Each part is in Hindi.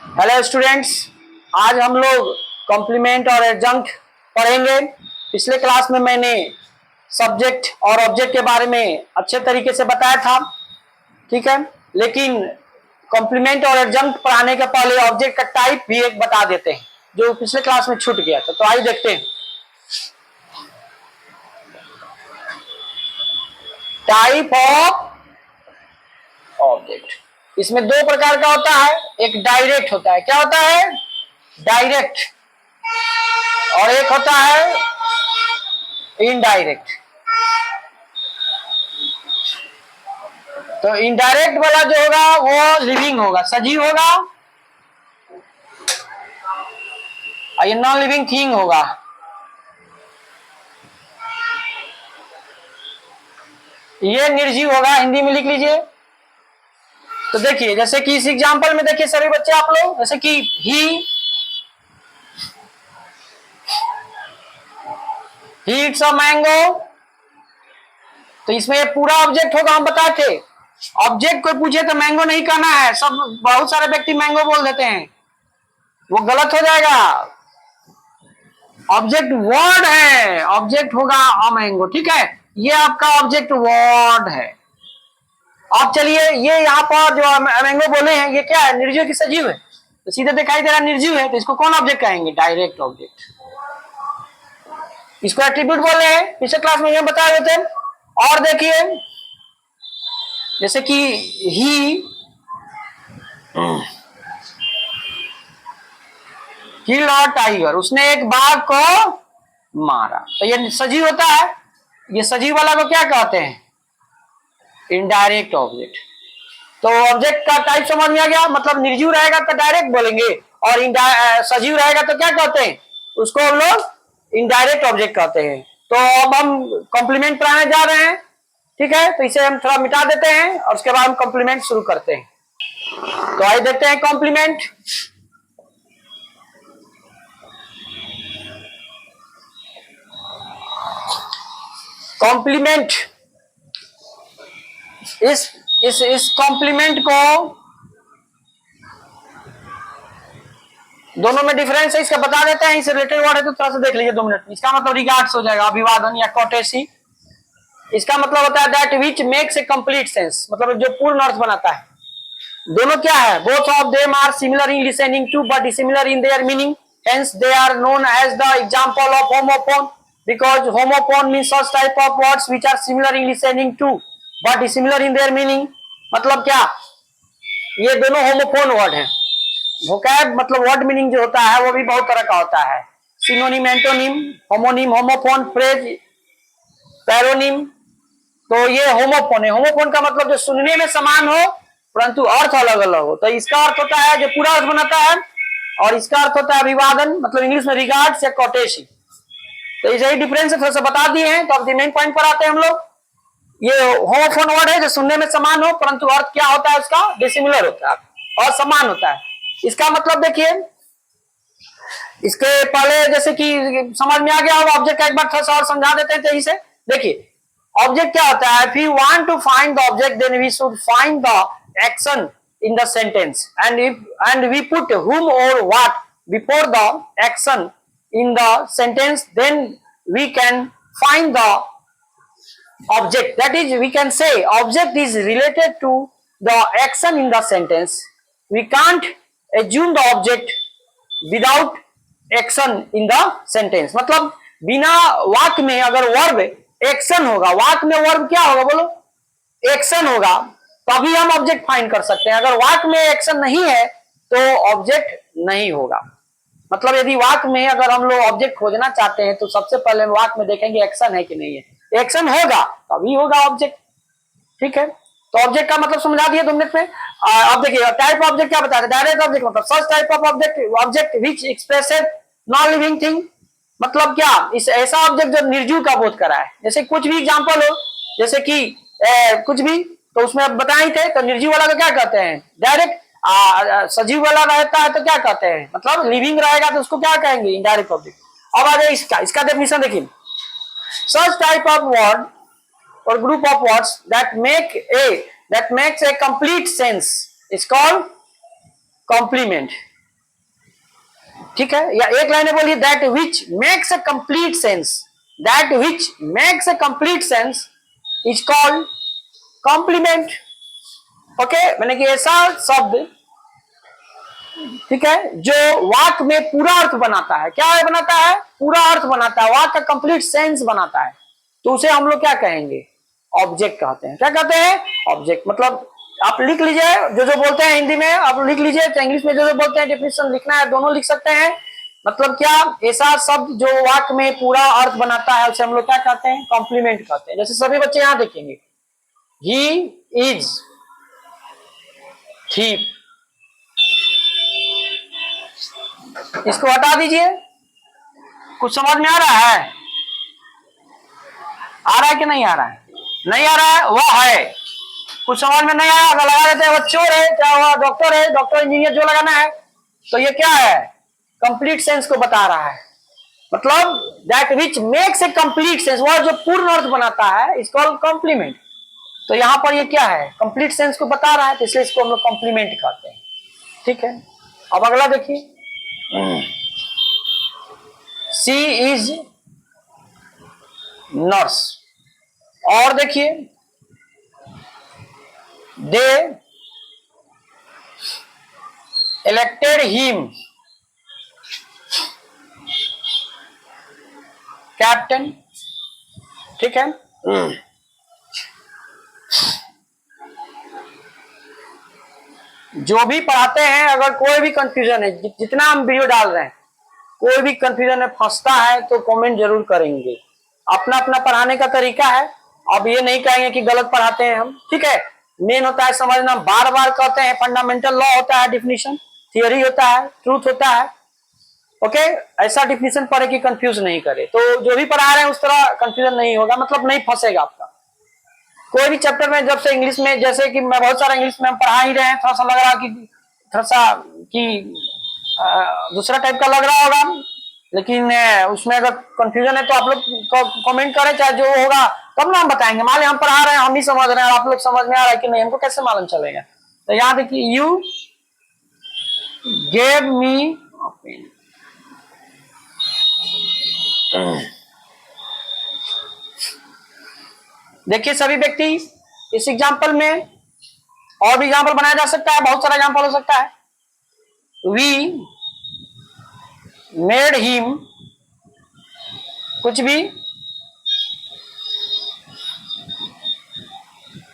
हेलो स्टूडेंट्स, आज हम लोग कॉम्प्लीमेंट और एडजंक्ट पढ़ेंगे। पिछले क्लास में मैंने सब्जेक्ट और ऑब्जेक्ट के बारे में अच्छे तरीके से बताया था, ठीक है। लेकिन कॉम्प्लीमेंट और एडजंक्ट पढ़ाने के पहले ऑब्जेक्ट का टाइप भी एक बता देते हैं, जो पिछले क्लास में छूट गया था। तो आइए देखते हैं टाइप ऑफ ऑब्जेक्ट। इसमें दो प्रकार का होता है, एक डायरेक्ट होता है। क्या होता है? डायरेक्ट। और एक होता है इनडायरेक्ट। तो इनडायरेक्ट वाला जो होगा वो लिविंग होगा, सजीव होगा, और ये नॉन लिविंग थिंग होगा। ये निर्जीव होगा, हिंदी में लिख लीजिए। तो देखिए, जैसे कि इस एग्जांपल में देखिए सभी बच्चे आप लोग, जैसे कि ही ईट्स अ मैंगो। तो इसमें पूरा ऑब्जेक्ट होगा, हम बताए थे। ऑब्जेक्ट को पूछे तो मैंगो नहीं कहना है, सब बहुत सारे व्यक्ति मैंगो बोल देते हैं, वो गलत हो जाएगा। ऑब्जेक्ट वर्ड है, ऑब्जेक्ट होगा अ मैंगो, ठीक है। ये आपका ऑब्जेक्ट वर्ड है। अब चलिए, ये यहाँ पर जो मैंगो बोले हैं, ये क्या है? निर्जीव की सजीव है? तो सीधे दिखाई दे रहा निर्जीव है, तो इसको कौन ऑब्जेक्ट कहेंगे? Direct object. इसको एट्रीब्यूट बोले हैं, पिछले क्लास में हम बता देते हैं। और देखिए, जैसे कि ही किल्ड अ टाइगर, उसने एक बाघ को मारा। तो ये सजीव होता है। ये सजीव वाला को क्या कहते हैं? Indirect object. तो ऑब्जेक्ट का टाइप समझ में आ गया। मतलब निर्जीव रहेगा तो डायरेक्ट बोलेंगे, और सजीव रहेगा तो क्या कहते हैं? उसको हम लोग इनडायरेक्ट ऑब्जेक्ट कहते हैं। तो अब हम कॉम्प्लीमेंट पढ़ाने जा रहे हैं, ठीक है। तो इसे हम थोड़ा मिटा देते हैं और उसके बाद हम कॉम्प्लीमेंट शुरू करते हैं। तो आइए देखते हैं कॉम्प्लीमेंट। कॉम्प्लीमेंट, इस कॉम्प्लीमेंट को, दोनों में डिफरेंस है, इसका बता देते हैं। इससे रिलेटेड वर्ड है तो थोड़ा सा देख लीजिए 2 मिनट। इसका मतलब रिगार्ड्स हो जाएगा, अभिवादन या कॉटेसी। इसका मतलब होता है that which makes a complete sense, मतलब जो पूर्ण अर्थ बनाता है। दोनों क्या है? Both of them are similar in listening to but dissimilar in their meaning, hence they are known as the example of homophone, because homophone means such type of words which are similar in listening to but dissimilar in their meaning. मतलब क्या? ये दोनों होमोफोन वर्ड हैं। वोकैब मतलब वर्ड मीनिंग जो होता है वो भी बहुत तरह का होता है। Synonym, antonym, homonym, homophone, phrase, paronym. तो ये होमोफोन है। होमोफोन का मतलब जो सुनने में समान हो परंतु अर्थ अलग अलग हो। तो इसका अर्थ होता है जो पूरा अर्थ बनाता है, और इसका अर्थ होता है अभिवादन, मतलब इंग्लिश में रिगार्ड्स या कॉटेसी। तो यही डिफरेंस थोड़ा सा बता दिए हैं। तो अब मेन पॉइंट पर आते हैं हम लोग। ये होमोफोन वर्ड है जो सुनने में समान हो परंतु अर्थ क्या होता है उसका? डिसिमिलर होता है और समान होता है। इसका मतलब देखिए, इसके पहले जैसे कि समझ में आ गया होगा, ऑब्जेक्ट का एक बार थोड़ा सा और समझा देते हैं तेजी से। देखिए, ऑब्जेक्ट क्या होता है? If you want to find the object then we should find the action in the sentence, and we put whom or what before the action in the sentence, then we can find the object. That is, we can say object is related to the action in the sentence. We can't assume the object without action in the sentence. मतलब बिना वाक्य में अगर वर्ब एक्शन होगा, वाक्य में वर्ब क्या होगा बोलो? एक्शन होगा, तभी हम ऑब्जेक्ट फाइंड कर सकते हैं। अगर वाक्य में एक्शन नहीं है तो ऑब्जेक्ट नहीं होगा। मतलब यदि वाक्य में अगर हम लोग ऑब्जेक्ट खोजना चाहते हैं तो सबसे पहले वाक्य में देखेंगे एक्शन है कि नहीं है। एक्शन होगा तभी होगा ऑब्जेक्ट, ठीक है। तो ऑब्जेक्ट का मतलब समझा दिए 2 मिनट में। अब देखिए टाइप ऑब्जेक्ट क्या बताते हैं? डायरेक्ट ऑब्जेक्ट मतलब such type of object which expresses non living thing. मतलब क्या? इस ऐसा ऑब्जेक्ट जो निर्जीव का बोध करा है। जैसे कुछ भी एग्जांपल हो, जैसे कि कुछ भी, तो उसमें अब बताए थे। तो निर्जीव वाला को क्या कहते हैं? डायरेक्ट। सजीव वाला रहता है तो क्या कहते हैं? मतलब लिविंग रहेगा तो उसको क्या कहेंगे? Indirect object. अब आ जाए इसका डेफिनेशन देखिए। सच type of word or group of words that makes a complete sense is called complement. ठीक है, या एक लाइन में बोलिए, that which makes a complete sense, that which makes a complete sense is called complement. Okay, मैंने कि ऐसा शब्द, ठीक है, जो वाक्य में पूरा अर्थ बनाता है। क्या बनाता है? पूरा अर्थ बनाता है, वाक्य का कंप्लीट सेंस बनाता है, तो उसे हम लोग क्या कहेंगे? ऑब्जेक्ट कहते हैं। क्या कहते हैं? ऑब्जेक्ट। मतलब आप लिख लीजिए, जो जो बोलते हैं हिंदी में आप लिख लीजिए, तो इंग्लिश में जो जो बोलते हैं डेफिनेशन लिखना है, दोनों लिख सकते हैं। मतलब क्या? ऐसा शब्द जो वाक्य में पूरा अर्थ बनाता है, उसे हम लोग क्या कहते हैं? कॉम्प्लीमेंट कहते हैं। जैसे सभी बच्चे यहां देखेंगे, ही इज थीप, इसको हटा दीजिए। कुछ समझ में आ रहा है? आ रहा है कि नहीं आ रहा है? नहीं आ रहा है, वह है। कुछ समझ में नहीं आया, अगर लगा देते हैं वह चोर है, चाहे वह डॉक्टर है, डॉक्टर इंजीनियर, जो लगाना है, तो ये क्या है? कंप्लीट सेंस को बता रहा है। मतलब that which makes a complete sense, वह जो पूर्ण अर्थ बनाता है, इज कॉल्ड कॉम्प्लीमेंट। तो यहां पर ये क्या है? कंप्लीट सेंस को बता रहा है, तो इसलिए इसको हम लोग कॉम्प्लीमेंट कहते हैं। ठीक है, अब अगला देखिए, शी इज नर्स। और देखिए, दे इलेक्टेड हिम कैप्टन। ठीक है, जो भी पढ़ाते हैं, अगर कोई भी कंफ्यूजन है, जितना हम वीडियो डाल रहे हैं, कोई भी कंफ्यूजन में फंसता है तो कमेंट जरूर करेंगे। अपना अपना पढ़ाने का तरीका है, अब ये नहीं कहेंगे कि गलत पढ़ाते हैं हम। ठीक है, मेन होता है समझना, बार बार कहते हैं, फंडामेंटल लॉ होता है, डिफिनीशन थियोरी होता है, ट्रूथ होता है। ओके, ऐसा डिफिनीशन पढ़े कि कंफ्यूज नहीं करे, तो जो भी पढ़ा रहे हैं उस तरह कंफ्यूजन नहीं होगा, मतलब नहीं फंसेगा आपका। कोई भी चैप्टर में जब से इंग्लिश में, जैसे कि मैं बहुत सारा इंग्लिश में हम पढ़ा ही रहे हैं, थोड़ा सा लग रहा कि थोड़ा सा कि दूसरा टाइप का लग रहा होगा, लेकिन उसमें अगर कंफ्यूजन है तो आप लोग कमेंट करें, चाहे जो होगा तब ना हम बताएंगे। मान ली हम पढ़ा रहे हैं, हम ही समझ रहे हैं, और आप लोग समझ में आ रहा है कि नहीं, हमको कैसे मालूम चलेगा? तो यहाँ देखिए, यू गेव मी, देखिए सभी व्यक्ति, इस एग्जाम्पल में और भी एग्जाम्पल बनाया जा सकता है, बहुत सारा एग्जाम्पल हो सकता है। वी मेड हिम, कुछ भी,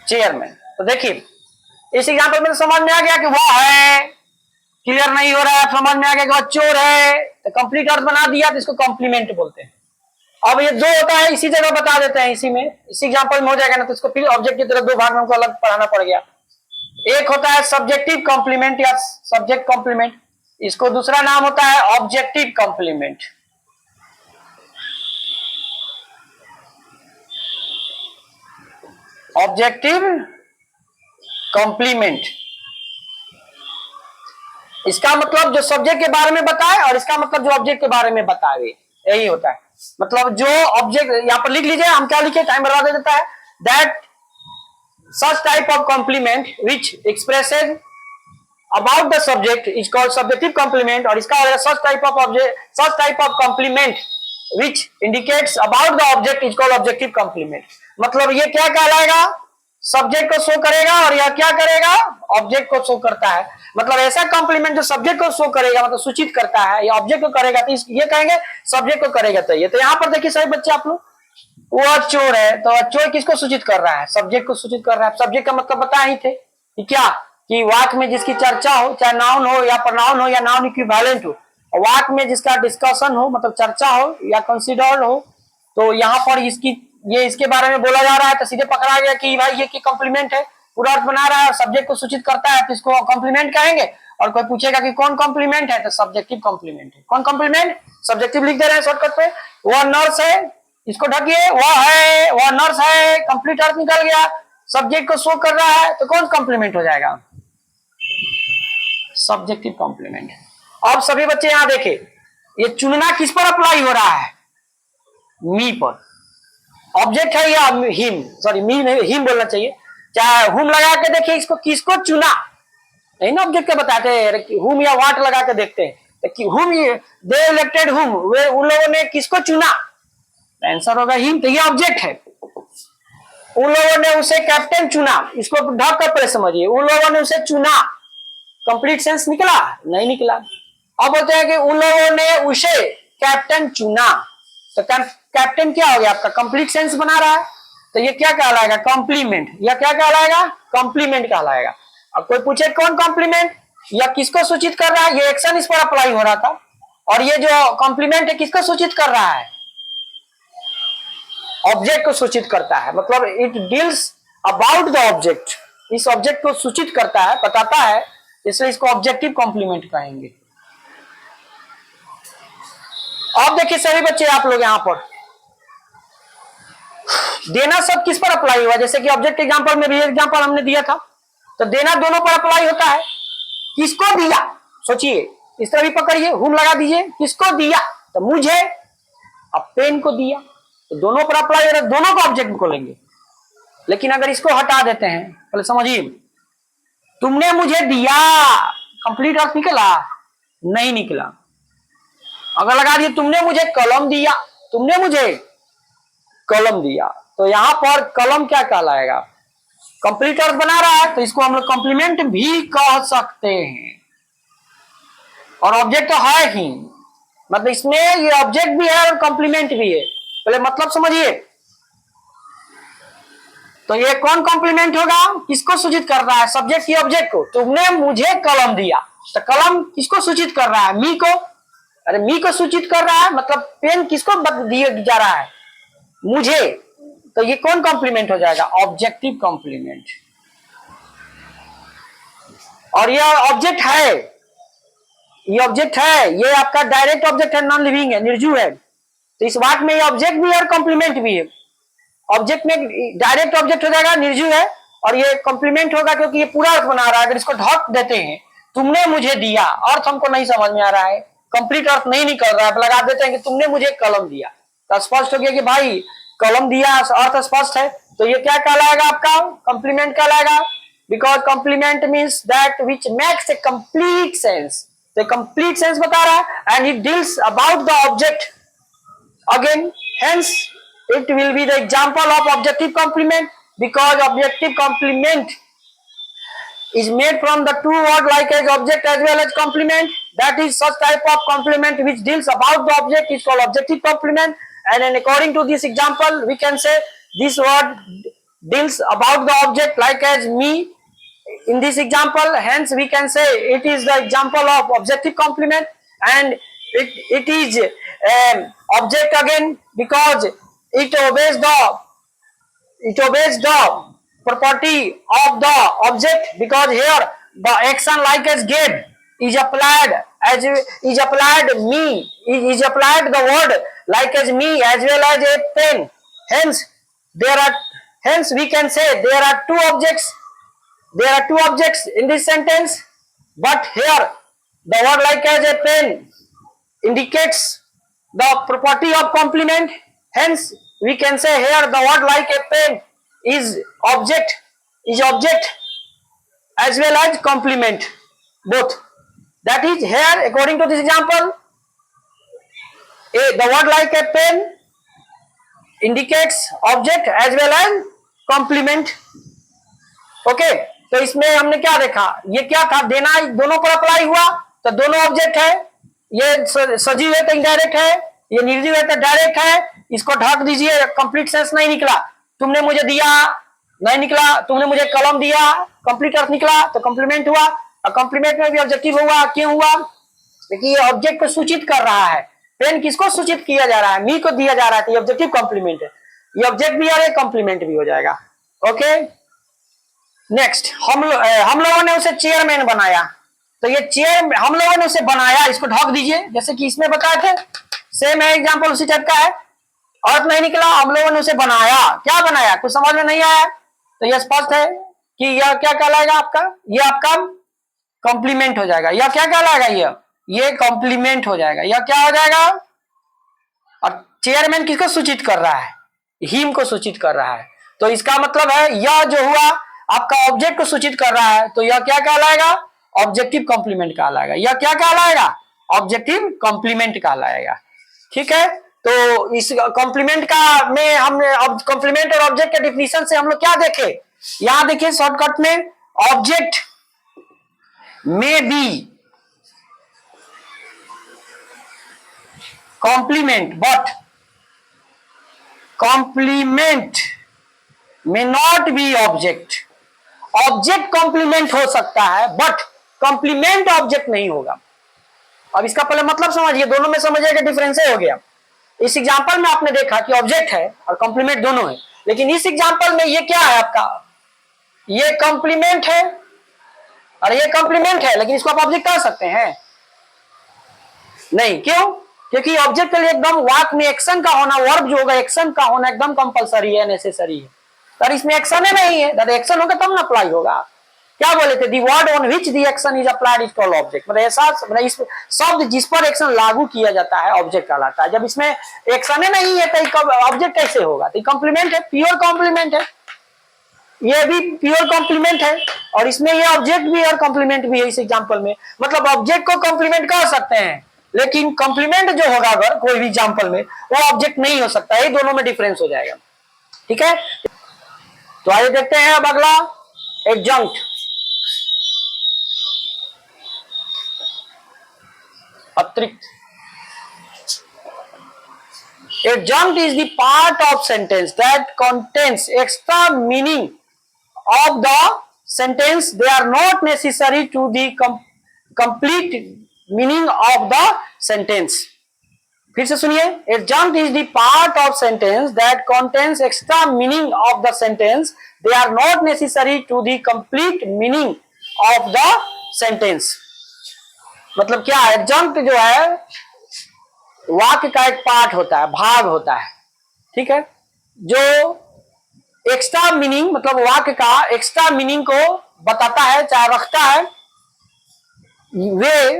चेयरमैन। तो देखिए इस एग्जाम्पल में समझ में आ गया कि वह है, क्लियर नहीं हो रहा है, समझ में आ गया कि वह चोर है, तो कंप्लीट अर्थ बना दिया, तो इसको कॉम्प्लीमेंट बोलते हैं। अब ये दो होता है, इसी जगह बता देते हैं, इसी में, इसी एग्जाम्पल में हो जाएगा ना, तो इसको फिर ऑब्जेक्ट की तरह दो भाग में हमको अलग पढ़ाना पड़ गया। एक होता है सब्जेक्टिव कॉम्प्लीमेंट या सब्जेक्ट कॉम्प्लीमेंट, इसको दूसरा नाम होता है ऑब्जेक्टिव कॉम्प्लीमेंट। ऑब्जेक्टिव कॉम्प्लीमेंट, इसका मतलब जो सब्जेक्ट के बारे में बताए, और इसका मतलब जो ऑब्जेक्ट के बारे में बताए, यही होता है। मतलब जो ऑब्जेक्ट, यहां पर लिख लीजिए, हम क्या लिखे, टाइम बर्बाद हो जाता है। That such type of complement which expresses about the subject is called subjective complement, और इसका such type of object, such type of complement which indicates about the object is called objective complement. मतलब ये क्या कहलाएगा? सब्जेक्ट को शो करेगा, और यह क्या करेगा? ऑब्जेक्ट को शो करता है। मतलब ऐसा कॉम्प्लीमेंट जो सब्जेक्ट को शो करेगा, मतलब सूचित करता है, या ऑब्जेक्ट को करेगा, तो ये कहेंगे सब्जेक्ट को करेगा। तो ये, तो यहाँ पर देखिए सही बच्चे आप लोग, वो चोर है, तो चोर किसको सूचित कर रहा है? सब्जेक्ट को सूचित कर रहा है। सब्जेक्ट का मतलब बता ही थे कि क्या, कि वाक्य में जिसकी चर्चा हो, चाहे नाउन हो या प्रोनाउन हो या नाउन इक्विवेलेंट हो, वाक्य में जिसका डिस्कशन हो, मतलब चर्चा हो या कंसिडर्ड हो, तो यहाँ पर इसकी, ये इसके बारे में बोला जा रहा है, तो सीधे पकड़ा गया कि भाई ये की कॉम्प्लीमेंट है, पूरा अर्थ बना रहा है, सब्जेक्ट को सूचित करता है, तो इसको कॉम्प्लीमेंट कहेंगे। और कोई पूछेगा कि कौन कॉम्प्लीमेंट है, तो सब्जेक्टिव कॉम्प्लीमेंट है। कौन कॉम्प्लीमेंट? सब्जेक्टिव लिख दे रहे हैं शॉर्टकट पे। वह नर्स है, इसको ढकिए, वह है, वह नर्स है, कंप्लीट अर्थ निकल गया, सब्जेक्ट को शो कर रहा है, तो कौन कॉम्प्लीमेंट हो जाएगा? Subjective complement. अब सभी बच्चे यहां देखे, ये चुनना किस पर अप्लाई हो रहा है? मी पर। ऑब्जेक्ट है या हिम, सॉरी मी नहीं, हिम बोलना चाहिए, चाहे हुम लगा के देखिए, इसको किसको चुना, नहीं ना ऑब्जेक्ट के बताते हैं, हुम या वाट लगा के देखते हैं, whom they elected whom, वे उन लोगों ने किसको चुना, आंसर होगा हिम। तो ये ऑब्जेक्ट है, उन लोगों ने उसे कैप्टन चुना, इसको ढक कर पहले समझिए, उन लोगों ने उसे चुना, कंप्लीट सेंस निकला नहीं निकला। अब बोलते हैं कि उन लोगों ने उसे कैप्टन चुना, तो कैप्टन क्या हो गया आपका, कंप्लीट सेंस बना रहा है, तो ये क्या कहलाएगा, कॉम्प्लीमेंट। या क्या कहलाएगा, कॉम्प्लीमेंट कहलाएगा। अब कोई पूछे कौन कॉम्प्लीमेंट, या किसको सूचित कर रहा है, ये एक्शन इस पर अप्लाई हो रहा था, और ये जो कॉम्प्लीमेंट है किसको सूचित कर रहा है, ऑब्जेक्ट को सूचित करता है, मतलब it deals about the object, इस ऑब्जेक्ट को सूचित करता है, बताता है, इसलिए इसको ऑब्जेक्टिव कॉम्प्लीमेंट कहेंगे। अब देखिए सभी बच्चे, आप लोग यहां पर देना सब किस पर अप्लाई हुआ, जैसे कि ऑब्जेक्ट एग्जांपल में भी एग्जांपल हमने दिया था, तो देना दोनों पर अप्लाई होता है। किसको दिया, सोचिए, इस तरह भी पकड़िए, हुम लगा दीजिए, किसको दिया, तो मुझे, अब पेन को दिया, तो दोनों पर अप्लाई हो रहा है, दोनों को ऑब्जेक्ट को लेंगे। लेकिन अगर इसको हटा देते हैं, पहले समझिए, तुमने मुझे दिया, कंप्लीट अर्थ निकला नहीं निकला। अगर लगा दिए तुमने मुझे कलम दिया, तुमने मुझे कलम दिया, तो यहां पर कलम क्या कहलाएगा, कंप्लीट अर्थ बना रहा है, तो इसको हम लोग कॉम्प्लीमेंट भी कह सकते हैं। और ऑब्जेक्ट तो है ही, मतलब इसमें ये ऑब्जेक्ट भी है और कॉम्प्लीमेंट भी है, पहले मतलब समझिए। तो ये कौन कॉम्प्लीमेंट होगा, किसको सूचित कर रहा है, सब्जेक्ट की ऑब्जेक्ट को। तुमने मुझे कलम दिया, तो कलम किसको सूचित कर रहा है, मी को, अरे मी को सूचित कर रहा है, मतलब पेन किसको दिया जा रहा है, मुझे, तो ये कौन कॉम्प्लीमेंट हो जाएगा, ऑब्जेक्टिव कॉम्प्लीमेंट। और ये ऑब्जेक्ट है, ये ऑब्जेक्ट है, ये आपका डायरेक्ट ऑब्जेक्ट है, नॉन लिविंग है, निर्जीव है, तो इस वाक्य में ये ऑब्जेक्ट भी है और कॉम्प्लीमेंट भी है। ऑब्जेक्ट में डायरेक्ट ऑब्जेक्ट हो जाएगा, निर्जीव है, और ये कॉम्प्लीमेंट होगा क्योंकि ये पूरा अर्थ बना रहा है। अगर इसको ढक देते हैं, तुमने मुझे दिया, अर्थ हमको नहीं समझ में आ रहा है, कंप्लीट अर्थ नहीं निकल रहा है, लगा देते हैं कि तुमने मुझे कलम दिया, तो स्पष्ट हो गया कि भाई कलम दिया, अर्थ स्पष्ट है, तो ये क्या कहलाएगा आपका, कॉम्प्लीमेंट कहलाएगा, because complement means that which makes a complete sense. तो कंप्लीट सेंस बता रहा है, and it deals about the object again, hence it will be the example of objective complement, because objective complement is made from the two word like as object as well as complement. That is such type of complement which deals about the object is called objective complement, and then according to this example we can say this word deals about the object like as me in this example, hence we can say it is the example of objective complement, and it is object again because it obeys the property of the object, because here the action like as gave is applied me, is applied the word like as me as well as a pen, hence we can say there are two objects in this sentence, but here the word like as a pen indicates the property of complement, hence we can say here the word like a pen is object as well as complement both. That is here according to this example, the word like a pen indicates object as well as complement. Okay, तो इसमें हमने क्या देखा, ये क्या था, देना दोनों पर अप्लाई हुआ, तो दोनों ऑब्जेक्ट है, ये सजीव है तो इनडायरेक्ट है, ये निर्जीव है तो डायरेक्ट है, इसको ढक दीजिए, कंप्लीट सेंस नहीं निकला, तुमने मुझे दिया नहीं निकला, तुमने मुझे कलम दिया, कंप्लीट अर्थ निकला, तो कॉम्प्लीमेंट हुआ, और कॉम्प्लीमेंट में भी ऑब्जेक्टिव हुआ, क्यों हुआ, देखिए ये ऑब्जेक्ट को सूचित कर रहा है, पेन किसको सूचित किया जा रहा है, मी को दिया जा रहा है, तो ये ऑब्जेक्टिव कॉम्प्लीमेंट है, ये ऑब्जेक्ट भी और कॉम्प्लीमेंट भी हो जाएगा। ओके, नेक्स्ट हम लोगों ने उसे चेयरमैन बनाया, तो ये चेयर हम लोगों ने उसे बनाया, इसको ढक दीजिए, जैसे कि इसमें बताए थे, सेम है एग्जांपल उसी टाइप का है, अर्थ नहीं निकला, हम लोगों ने उसे बनाया, क्या बनाया, कुछ समझ में नहीं आया, तो यह स्पष्ट है कि यह क्या कहलाएगा आपका, यह आपका कॉम्प्लीमेंट हो जाएगा, यह क्या कहलाएगा, ये कॉम्प्लीमेंट हो जाएगा, यह क्या हो जाएगा, और चेयरमैन किसको सूचित कर रहा है, हिम को सूचित कर रहा है, तो इसका मतलब है यह जो हुआ आपका ऑब्जेक्ट को सूचित कर रहा है, तो यह क्या कहलाएगा, ऑब्जेक्टिव कॉम्प्लीमेंट कहलाएगा, यह क्या कहलाएगा, ऑब्जेक्टिव कॉम्प्लीमेंट कहलाएगा। ठीक है, तो इस कॉम्प्लीमेंट का में हमने कॉम्प्लीमेंट और ऑब्जेक्ट के डिफिनीशन से हम लोग क्या देखे, यहां देखिए शॉर्टकट में, ऑब्जेक्ट में बी कॉम्प्लीमेंट बट कॉम्प्लीमेंट में not be object. Object complement हो सकता है बट कॉम्प्लीमेंट ऑब्जेक्ट नहीं होगा। अब इसका पहले मतलब समझिए, दोनों में समझिएगा डिफरेंस हो गया। इस एग्जांपल में आपने देखा कि ऑब्जेक्ट है और कॉम्प्लीमेंट दोनों है, लेकिन इस एग्जांपल में ये क्या है आपका, ये कॉम्प्लीमेंट है और ये कॉम्प्लीमेंट है, लेकिन इसको आप ऑब्जेक्ट कह सकते हैं नहीं। क्यों? क्योंकि ऑब्जेक्ट के लिए एकदम वाक में एक्शन का होना, वर्ब जो होगा एक्शन का होना एकदम कंपलसरी है, नेसेसरी है। पर इसमें एक्शन ही नहीं है, अगर एक्शन होगा तब ना अप्लाई होगा। क्या बोले थे, the word on which the action is applied is called object. मतलब ऐसा मतलब इस शब्द जिस पर एक्शन लागू किया जाता है ऑब्जेक्ट कहलाता है। जब इसमें एक्शन ही नहीं है तो ऑब्जेक्ट कैसे होगा? तो कॉम्प्लीमेंट है, प्योर कॉम्प्लीमेंट है, ये भी प्योर कॉम्प्लीमेंट है और इसमें ये ऑब्जेक्ट भी और कॉम्प्लीमेंट भी है इस एग्जांपल में। मतलब ऑब्जेक्ट को कॉम्प्लीमेंट कर सकते हैं, लेकिन कॉम्प्लीमेंट जो होगा अगर कोई भी एग्जांपल में, वो ऑब्जेक्ट नहीं हो सकता। ये दोनों में डिफरेंस हो जाएगा। ठीक है, तो आइए देखते हैं अब अगला, एडजंक्ट। अतिरिक्त। Adjunct is the part of sentence that contains extra meaning of the sentence. They are not necessary to the complete meaning of the sentence. फिर से सुनिए, adjunct is the part of sentence that contains extra meaning of the sentence. They are not necessary to the complete meaning of the sentence. मतलब क्या, adjunct जो है वाक्य का एक पार्ट होता है, भाग होता है। ठीक है, जो एक्स्ट्रा मीनिंग मतलब वाक्य का एक्स्ट्रा मीनिंग को बताता है, चाहे रखता है, वे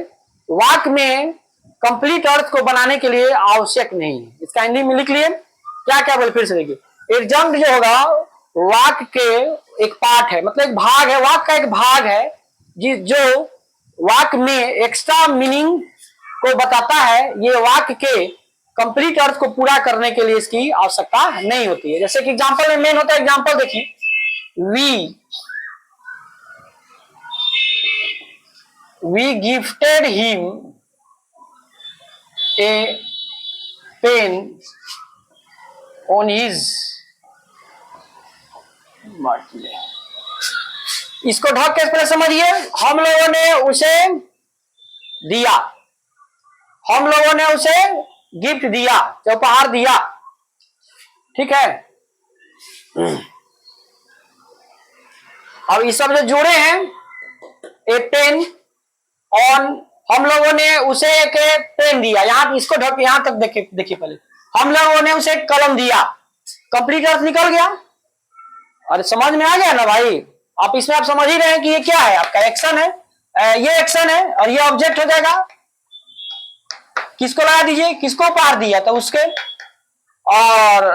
वाक्य में कंप्लीट अर्थ को बनाने के लिए आवश्यक नहीं है। इसका हिंदी में लिख लिए, क्या क्या बोले फिर से देखिए, एडजंक्ट जो होगा वाक्य के एक पार्ट है, मतलब एक भाग है, वाक्य का एक भाग है जो वाक्य में एक्स्ट्रा मीनिंग को बताता है। ये वाक्य के कंप्लीट अर्थ को पूरा करने के लिए इसकी आवश्यकता नहीं होती है। जैसे कि एग्जांपल में मेन होता है, एग्जांपल देखिए, we gifted him a pen on his birthday. इसको ढक के पहले समझिए, हम लोगों ने उसे दिया, हम लोगों ने उसे गिफ्ट दिया, उपहार दिया। ठीक है, अब ये सब जो जुड़े हैं, ए पेन ऑन, हम लोगों ने उसे एक पेन दिया, यहां इसको ढक, यहां तक देखिए पहले, हम लोगों ने उसे कलम दिया, कंप्लीट अर्थ निकल गया। अरे समझ में आ गया ना भाई? आप इसमें आप समझ ही रहे हैं कि ये क्या है, आपका एक्शन है, ये एक्शन है और ये ऑब्जेक्ट हो जाएगा। किसको लगा दीजिए, किसको उपहार दिया तो उसके, और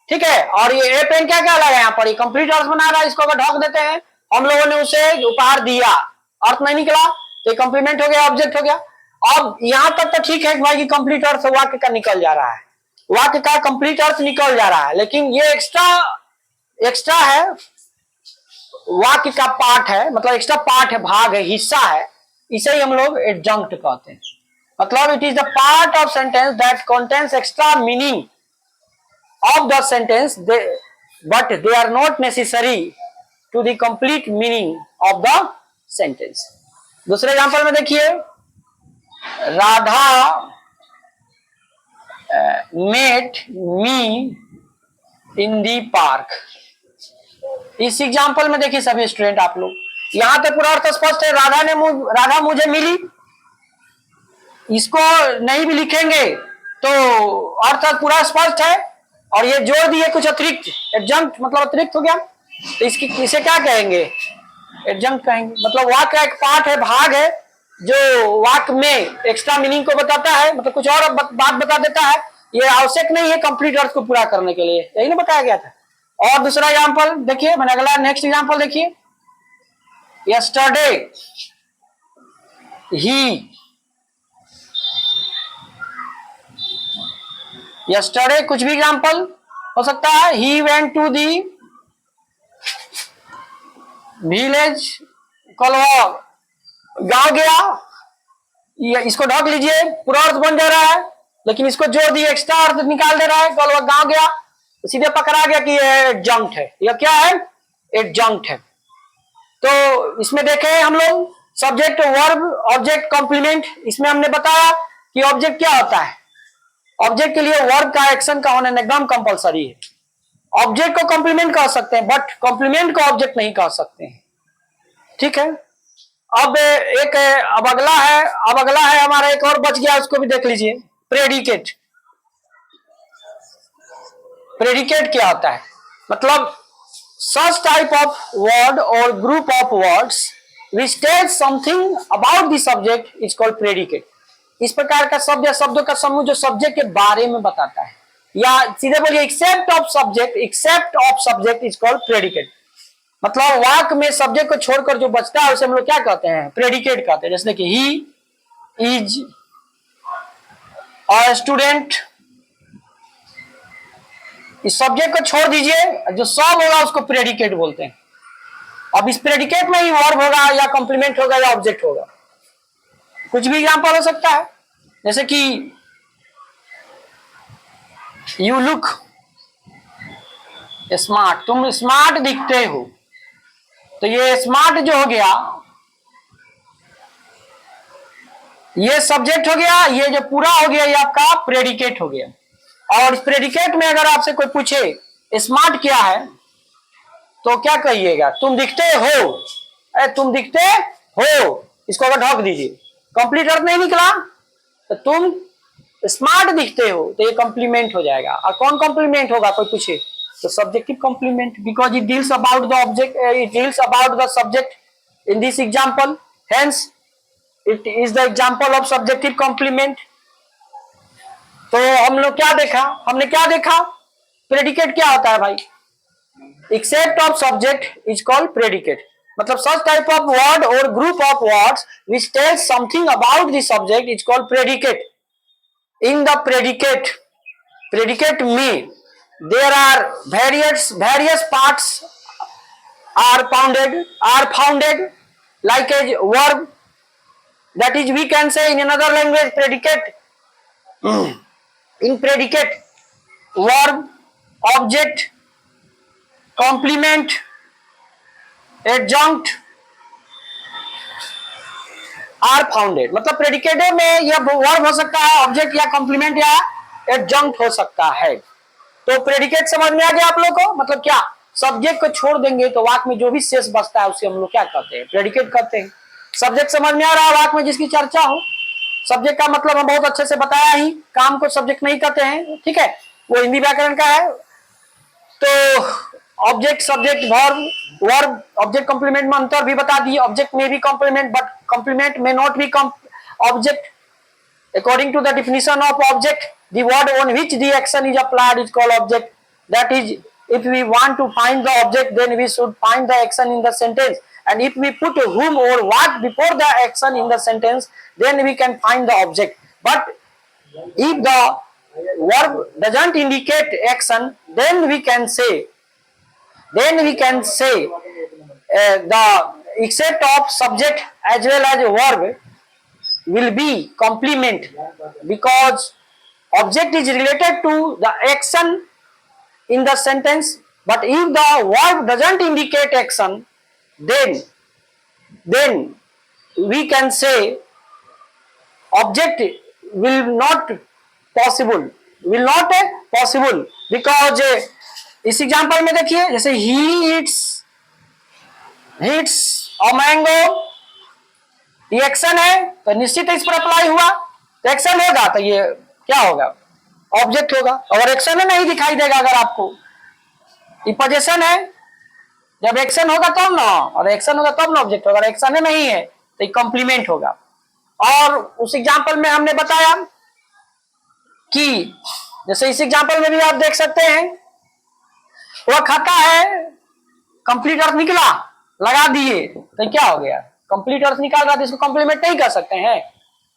ठीक है, और ये पेन क्या क्या लगा यहाँ पर, ये कंप्लीट अर्थ बना रहा है, इसको अगर ढक देते हैं, हम लोगों ने उसे उपहार दिया, अर्थ नहीं निकला तो ये कंप्लीमेंट हो गया, ऑब्जेक्ट हो गया। अब यहां तक तो ठीक है कि भाई कंप्लीट अर्थ वाक्य का निकल जा रहा है, वाक्य का कंप्लीट अर्थ निकल जा रहा है, लेकिन ये एक्स्ट्रा है, वाक्य का पार्ट है, मतलब एक्स्ट्रा पार्ट है, भाग है, हिस्सा है, इसे ही हम लोग एडजंक्ट कहते हैं। मतलब it is the part of sentence that contains extra meaning of the sentence, but they are not necessary to the complete meaning of the sentence. दूसरे एग्जांपल में देखिए, Radha met me in the park. इस एग्जांपल में देखिए सभी स्टूडेंट आप लोग, यहां तक पूरा अर्थ स्पष्ट है, राधा मुझे मिली, इसको नहीं भी लिखेंगे तो अर्थ पूरा स्पष्ट है, और ये जोड़ दिए कुछ अतिरिक्त, एडजंक्ट मतलब अतिरिक्त हो गया, तो इसे क्या कहेंगे, एडजंक्ट कहेंगे। मतलब वाक्य का एक पार्ट है, भाग है, जो वाक्य में एक्स्ट्रा मीनिंग को बताता है, मतलब कुछ और बात बता देता है, ये आवश्यक नहीं है कंप्लीट अर्थ को पूरा करने के लिए, यही ना बताया गया था। और दूसरा एग्जांपल देखिए, मैंने अगला नेक्स्ट एग्जांपल देखिए, यस्टरडे ही यस्टरडे कुछ भी एग्जाम्पल हो सकता है। He went to the village, कल वो गांव गया, इसको ढक लीजिए, पूरा अर्थ बन जा रहा है, लेकिन इसको जोड़ दिए, एक्स्ट्रा अर्थ निकाल दे रहा है। कल वो गांव गया तो सीधे पकड़ा गया कि ये एडजंक्ट है। यह क्या है? एडजंक्ट है। तो इसमें देखे हम लोग सब्जेक्ट, वर्ब, ऑब्जेक्ट, कॉम्प्लीमेंट। इसमें हमने बताया कि ऑब्जेक्ट क्या होता है। ऑब्जेक्ट के लिए वर्ब का, एक्शन का होना एकदम कंपलसरी है। ऑब्जेक्ट को कॉम्प्लीमेंट कह सकते हैं, बट कॉम्प्लीमेंट को ऑब्जेक्ट नहीं कह सकते हैं। ठीक है। अब अगला है हमारा, एक और बच गया, उसको भी देख लीजिए। प्रेडिकेट। प्रेडिकेट क्या होता है? मतलब such type of word or group of words which tells something about the subject is called predicate। इस प्रकार का शब्द या शब्दों का समूह जो सब्जेक्ट के बारे में बताता है, या सीधे बोलिए accept of subject is called predicate. मतलब वाक्य में सब्जेक्ट को छोड़कर जो बचता है उसे हम लोग क्या कहते हैं? प्रेडिकेट कहते हैं। जैसे कि ही इज अ स्टूडेंट, इस सब्जेक्ट को छोड़ दीजिए, जो सब होगा उसको प्रेडिकेट बोलते हैं। अब इस प्रेडिकेट में ही वर्ब होगा या कॉम्प्लीमेंट होगा या ऑब्जेक्ट होगा। कुछ भी एग्जांपल हो सकता है, जैसे कि यू लुक स्मार्ट, तुम स्मार्ट दिखते हो। तो ये स्मार्ट जो हो गया, ये सब्जेक्ट हो गया, ये जो पूरा हो गया ये आपका प्रेडिकेट हो गया। और इस प्रेडिकेट में अगर आपसे कोई पूछे स्मार्ट क्या है, तो क्या कहिएगा? तुम दिखते हो। तुम दिखते हो, इसको अगर ढक दीजिए, कंप्लीट अर्थ नहीं निकला, तो तुम स्मार्ट दिखते हो, तो ये कॉम्प्लीमेंट हो जाएगा। और कौन कॉम्प्लीमेंट होगा कोई पूछे, तो subjective complement, because it deals about the object, it deals about the subject in this example, hence it is the example of subjective complement. तो हम लोग क्या देखा? हमने क्या देखा? प्रेडिकेट क्या होता है भाई? Except of subject is called predicate. मतलब सच टाइप ऑफ वर्ड और group of words which tells something about the subject is called predicate. In the predicate में there are various parts are founded like a verb, that is we can say in another language predicate। In predicate, verb, object, complement, adjunct are founded। मतलब प्रेडिकेट में यह वर्ब हो सकता है, ऑब्जेक्ट या कॉम्प्लीमेंट या एडजंक्ट हो सकता है। तो प्रेडिकेट समझ में आ गया आप लोग को? मतलब क्या, सब्जेक्ट को छोड़ देंगे तो वाक्य में जो भी शेष बचता है उसे हम लोग क्या कहते हैं? प्रेडिकेट कहते हैं। सब्जेक्ट समझ में आ रहा है? वाक्य में जिसकी चर्चा हो। सब्जेक्ट का मतलब हम बहुत अच्छे से बताया ही, काम को सब्जेक्ट नहीं कहते हैं, ठीक है, वो हिंदी व्याकरण का है। तो object, subject, verb, object complement में अंतर भी बता दिए। ऑब्जेक्ट में भी कॉम्प्लीमेंट, बट कॉम्प्लीमेंट में not be object. According to the definition of object, the word on which the action is applied is called object। That is, if we want to find the object, then we should find the action in the sentence, and if we put whom or what before the action in the sentence, then we can find the object। But if the verb doesn't indicate action, then we can say the except of subject as well as verb will be complement, because object is related to the action in the sentence, but if the verb doesn't indicate action, then we can say object will not possible, because इस एग्जांपल में देखिए, जैसे he eats a mango, ये एक्शन है तो निश्चित इस पर अप्लाई हुआ, तो एक्शन होगा, तो ये क्या होगा? ऑब्जेक्ट होगा। अगर एक्शन है नहीं दिखाई देगा, अगर आपको ये पोजीशन है, जब एक्शन होगा तब ना, और एक्शन होगा तब ना ऑब्जेक्ट होगा। एक्शन है नहीं है तो ये कॉम्प्लीमेंट होगा। और उस एग्जांपल में हमने बताया कि जैसे इस एग्जांपल में भी आप देख सकते हैं, वह खाता है, कंप्लीट अर्थ निकला, लगा दिए, तो क्या हो गया? कंप्लीट अर्थ निकाल रहा है, तो इसको कॉम्प्लीमेंट नहीं कर सकते हैं।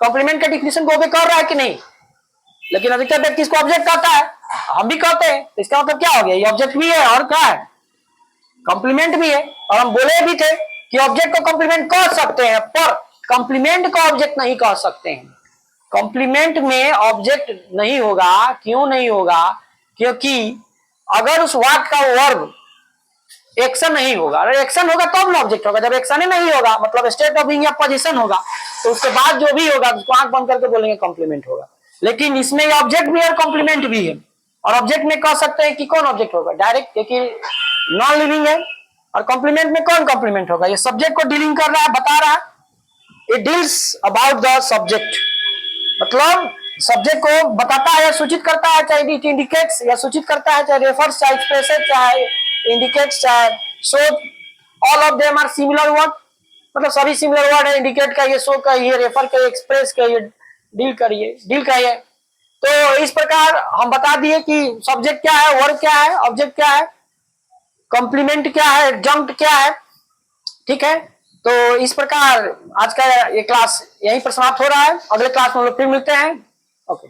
कॉम्प्लीमेंट का डिफिनेशन को ओबे कर रहा है कि नहीं? लेकिन अधिकतर व्यक्ति इसको ऑब्जेक्ट कहता है, हम भी कहते हैं। तो इसका मतलब क्या हो गया, ये ऑब्जेक्ट भी है और क्या है, कॉम्प्लीमेंट भी है। और हम बोले भी थे कि ऑब्जेक्ट को कॉम्प्लीमेंट कह सकते हैं, पर कॉम्प्लीमेंट को ऑब्जेक्ट नहीं कह सकते हैं। कॉम्प्लीमेंट में ऑब्जेक्ट नहीं होगा, क्यों नहीं होगा, क्योंकि अगर उस वाक्य का वर्ब एक्शन नहीं होगा, अगर एक्शन होगा तब ना ऑब्जेक्ट होगा। जब एक्शन ही नहीं होगा, मतलब स्टेट ऑफ बीइंग या पोजीशन होगा, तो उसके बाद जो भी होगा उसको आंख बंद करके बोलेंगे कॉम्प्लीमेंट होगा। लेकिन इसमें ऑब्जेक्ट भी है और कॉम्प्लीमेंट भी है। और ऑब्जेक्ट में कह सकते हैं कि कौन ऑब्जेक्ट होगा, डायरेक्ट, क्योंकि नॉन लिविंग है। और कॉम्प्लीमेंट में कौन कॉम्प्लीमेंट होगा, ये सब्जेक्ट को डीलिंग कर रहा है, बता रहा है। It deals about the subject, मतलब सब्जेक्ट को बताता है या सूचित करता है, चाहे इट इंडिकेट्स या सूचित करता है, चाहे रेफर्स, चाहे एक्सप्रेसेस, चाहे इंडिकेट्स, चाहे show, all of them are similar word, मतलब सभी सिमिलर वर्ड है। इंडिकेट का ये, शो का ये, रेफर का, एक्सप्रेस का ये, डील का ये। तो इस प्रकार हम बता दिए कि सब्जेक्ट क्या है, वर्ब क्या है, ऑब्जेक्ट क्या है, कॉम्प्लीमेंट क्या है, एडजंक्ट क्या है। ठीक है, तो इस प्रकार आज का ये क्लास यहीं पर समाप्त हो रहा है। अगले क्लास में हम लोग फिर मिलते हैं। ओके।